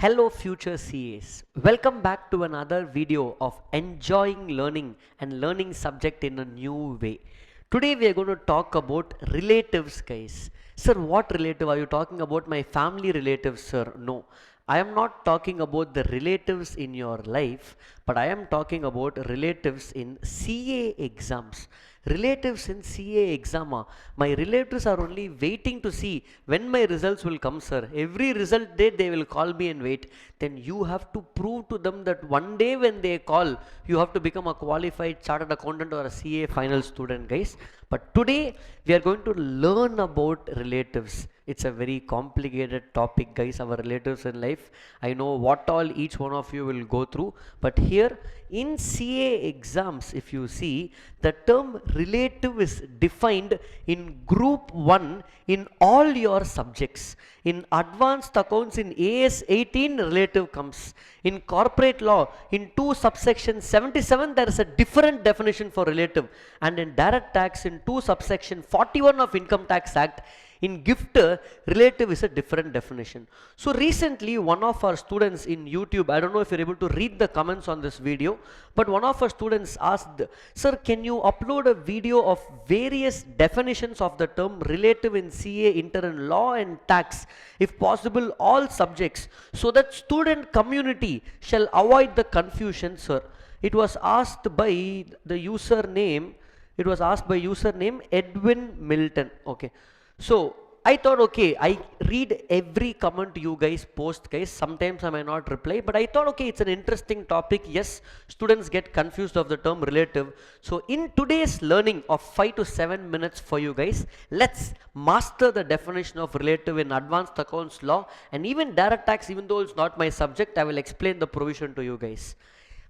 Hello future CAs, welcome back to another video of enjoying learning and learning subject in a new way. Today we are going to talk about relatives, guys. Sir, what relative? Are you talking about my family relatives, sir? No. I am not talking about the relatives in your life, but I am talking about relatives in CA exams. Relatives in CA exam, my relatives are only waiting to see when my results will come, sir. Every result day they will call me and wait. Then you have to prove to them that one day when they call, you have to become a qualified chartered accountant or a CA final student, guys. But today we are going to learn about relatives. It's a very complicated topic, guys, our relatives in life. I know what all each one of you will go through, but here in CA exams, if you see, the term relative is defined in group 1 in all your subjects. In advanced accounts in AS 18, relative comes. In corporate law, in 2 subsection 77, there is a different definition for relative. And in direct tax, in 2 subsection 41 of Income Tax Act, in gift, relative is a different definition. So recently one of our students in YouTube, I don't know if you're able to read the comments on this video, but one of our students asked, sir, can you upload a video of various definitions of the term relative in CA, inter and law and tax, if possible all subjects, so that student community shall avoid the confusion, sir. It was asked by the username, Edwin Milton. Okay. So I thought, okay, I read every comment you guys post, guys. Sometimes I may not reply, but I thought, okay, it's an interesting topic. Yes, students get confused of the term relative. So in today's learning of 5 to 7 minutes for you guys, let's master the definition of relative in advanced accounts law and even direct tax. Even though it's not my subject, I will explain the provision to you guys.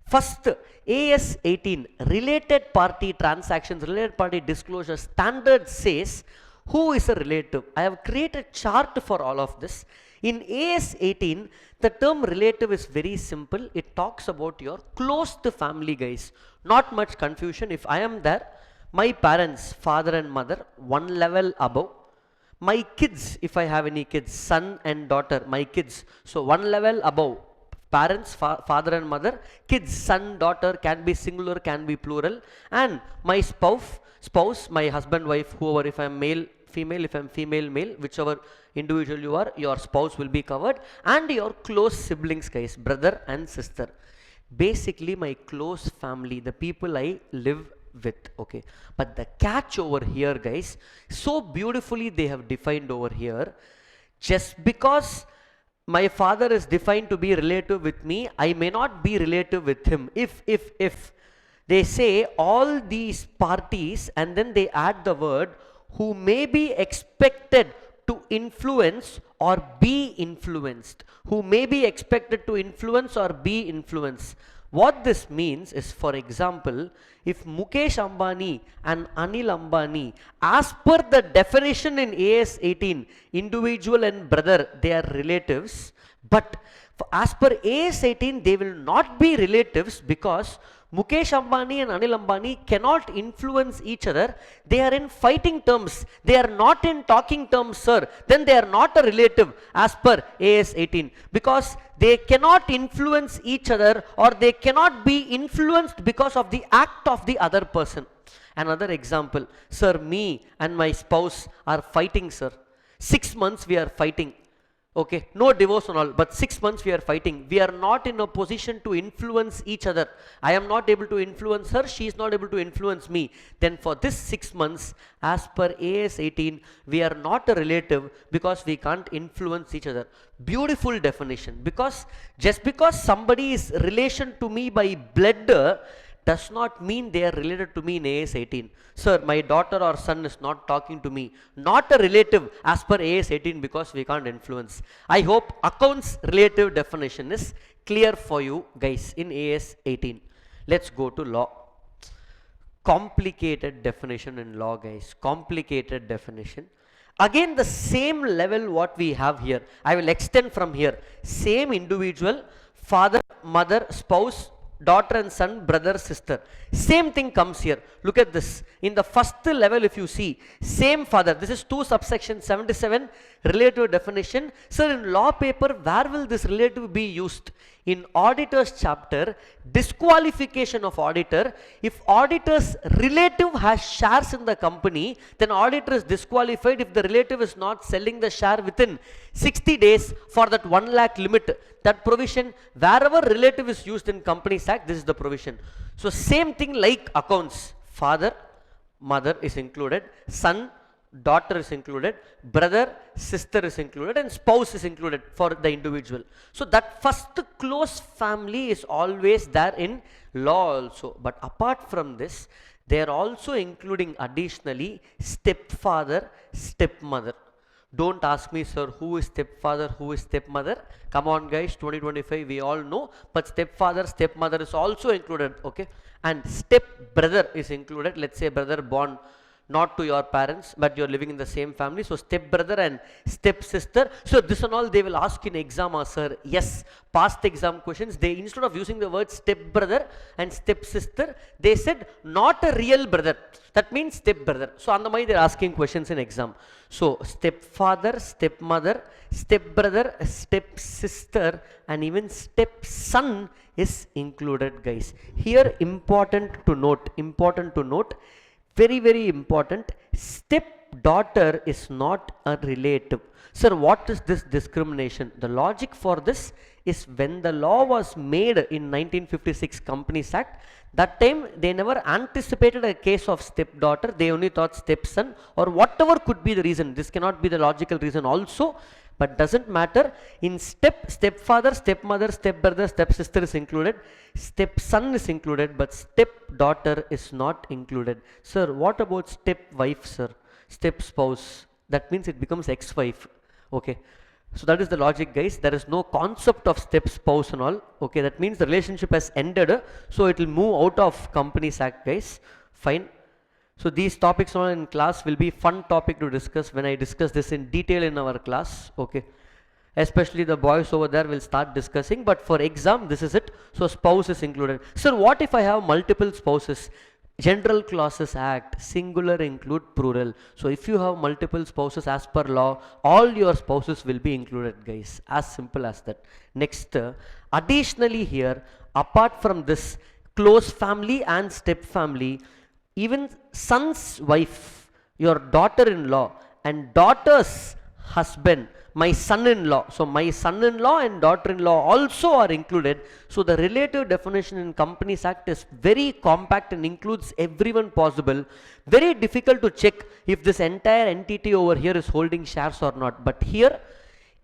First, AS 18, related party transactions, related party disclosure standard says, who is a relative? I have created a chart for all of this. In AS 18, the term relative is very simple. It talks about your close family, guys. Not much confusion. If I am there, my parents, father and mother, one level above. My kids, if I have any kids, son and daughter, my kids. So one level above. Parents, father and mother, kids, son, daughter, can be singular, can be plural. And my spouse, my husband, wife, whoever, if I am male, female, if I am female, male, whichever individual you are, your spouse will be covered. And your close siblings, guys, brother and sister. Basically my close family, the people I live with. Okay. But the catch over here, guys, so beautifully they have defined over here, just because my father is defined to be relative with me, I may not be relative with him. If they say all these parties and then they add the word who may be expected to influence or be influenced. Who may be expected to influence or be influenced. What this means is, for example, if Mukesh Ambani and Anil Ambani, as per the definition in AS 18, individual and brother, they are relatives, but as per AS 18, they will not be relatives because Mukesh Ambani and Anil Ambani cannot influence each other. They are in fighting terms. They are not in talking terms, sir. Then they are not a relative as per AS 18 because they cannot influence each other or they cannot be influenced because of the act of the other person. Another example, sir, me and my spouse are fighting, sir. 6 months we are fighting. Okay, no divorce and all, but 6 months we are fighting. We are not in a position to influence each other. I am not able to influence her, she is not able to influence me. Then for this 6 months, as per AS 18, we are not a relative because we can't influence each other. Beautiful definition. Because just because somebody is relation to me by blood does not mean they are related to me in AS 18. Sir, my daughter or son is not talking to me. Not a relative as per AS 18 because we can't influence. I hope accounts relative definition is clear for you guys in AS 18. Let's go to law. Complicated definition in law, guys. Complicated definition. Again the same level what we have here. I will extend from here. Same individual, father, mother, spouse, daughter and son, brother, sister. Same thing comes here. Look at this. In the first level, if you see, same father. This is 2 subsection 77. relative definition. Sir, in law paper, where will this relative be used? In auditors chapter, disqualification of auditor. If auditor's relative has shares in the company, then auditor is disqualified if the relative is not selling the share within 60 days for that 1 lakh limit. That provision, wherever relative is used in Companies Act, this is the provision. So same thing like accounts. Father, mother is included, son, daughter is included, brother, sister is included, and spouse is included for the individual. So that first close family is always there in law also. But apart from this, they are also including additionally stepfather, stepmother. Don't ask me, sir, who is stepfather, who is stepmother. Come on guys, 2025 we all know, but stepfather, stepmother is also included, okay? And stepbrother is included. Let's say brother born not to your parents, but you're living in the same family. So stepbrother and stepsister. So this and all they will ask in exam, sir. Yes, past exam questions, they instead of using the word stepbrother and stepsister, they said not a real brother. That means stepbrother. So on the way they're asking questions in exam. So stepfather, stepmother, stepbrother, stepsister, and even stepson is included, guys. Here important to note, very important, stepdaughter is not a relative. Sir, what is this discrimination? The logic for this is when the law was made in 1956 Companies Act, that time they never anticipated a case of stepdaughter, they only thought stepson or whatever could be the reason. This cannot be the logical reason also, but doesn't matter. In stepfather, stepmother, stepbrother, stepsister is included, stepson is included, but stepdaughter is not included. Sir, what about stepwife, sir? Stepspouse, that means it becomes ex-wife, okay? So that is the logic, guys. There is no concept of stepspouse and all, okay? That means the relationship has ended, so it will move out of Companies Act, guys. Fine. So these topics all in class will be fun topic to discuss when I discuss this in detail in our class, okay? Especially the boys over there will start discussing, but for exam this is it. So spouse is included. Sir, what if I have multiple spouses? General Clauses Act, singular include plural. So if you have multiple spouses as per law, all your spouses will be included, guys. As simple as that. Next, additionally here, apart from this close family and step family, even son's wife, your daughter-in-law, and daughter's husband, my son-in-law. So my son-in-law and daughter-in-law also are included. So the relative definition in Companies Act is very compact and includes everyone possible. Very difficult to check if this entire entity over here is holding shares or not. But here,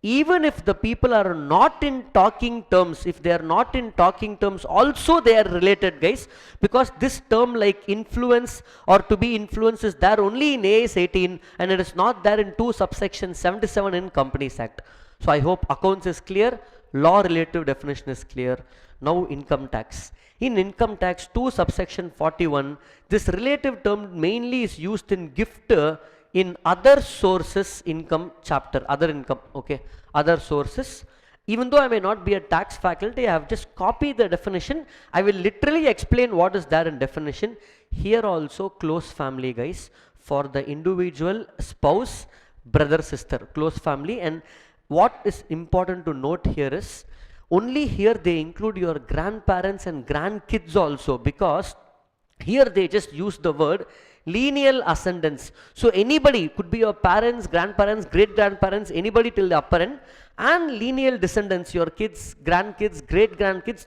even if the people are not in talking terms, if they are not in talking terms, also they are related, guys, because this term like influence or to be influenced is there only in AS 18 and it is not there in 2 subsection 77 in Companies Act. So I hope accounts is clear, law relative definition is clear. Now income tax. In income tax 2 subsection 41, this relative term mainly is used in gift in other sources income chapter, other income, okay, other sources. Even though I may not be a tax faculty, I have just copied the definition. I will literally explain what is there in definition. Here also close family, guys, for the individual spouse, brother, sister, close family. And what is important to note here is only here they include your grandparents and grandkids also, because here they just use the word lineal ascendance. So anybody could be your parents, grandparents, great grandparents, anybody till the upper end, and lineal descendants, your kids, grandkids, great grandkids,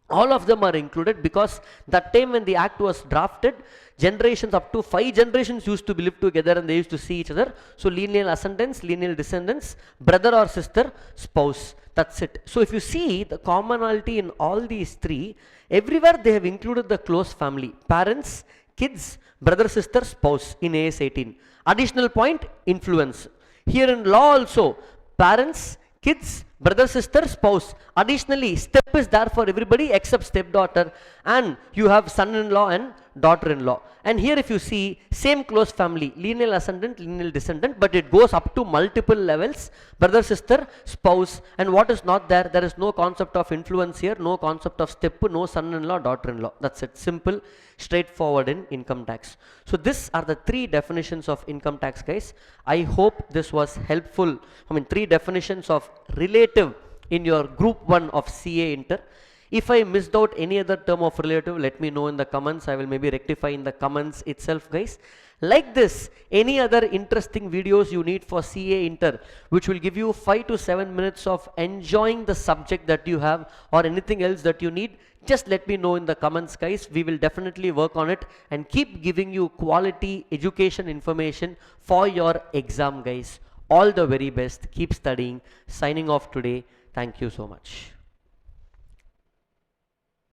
all of them are included, because that time when the act was drafted, generations up to 5 generations used to live together and they used to see each other. So lineal ascendants, lineal descendants, brother or sister, spouse, that's it. So if you see the commonality in all these 3, everywhere they have included the close family, parents, kids, brother, sister, spouse in AS 18. Additional point, influence. Here in law also, parents, kids, brother, sister, spouse. Additionally, step is there for everybody except stepdaughter, and you have son-in-law and daughter-in-law. And here if you see, same close family, lineal ascendant, lineal descendant, but it goes up to multiple levels, brother, sister, spouse. And what is not there? There is no concept of influence here, no concept of step, no son-in-law, daughter-in-law. That's it, simple, straightforward in income tax. So these are the 3 definitions of income tax, guys. I hope this was helpful. I mean, 3 definitions of relative in your group 1 of CA Inter. If I missed out any other term of relative, let me know in the comments. I will maybe rectify in the comments itself, guys. Like this, any other interesting videos you need for CA Inter, which will give you 5 to 7 minutes of enjoying the subject that you have, or anything else that you need, just let me know in the comments, guys. We will definitely work on it and keep giving you quality education information for your exam, guys. All the very best. Keep studying. Signing off today. Thank you so much.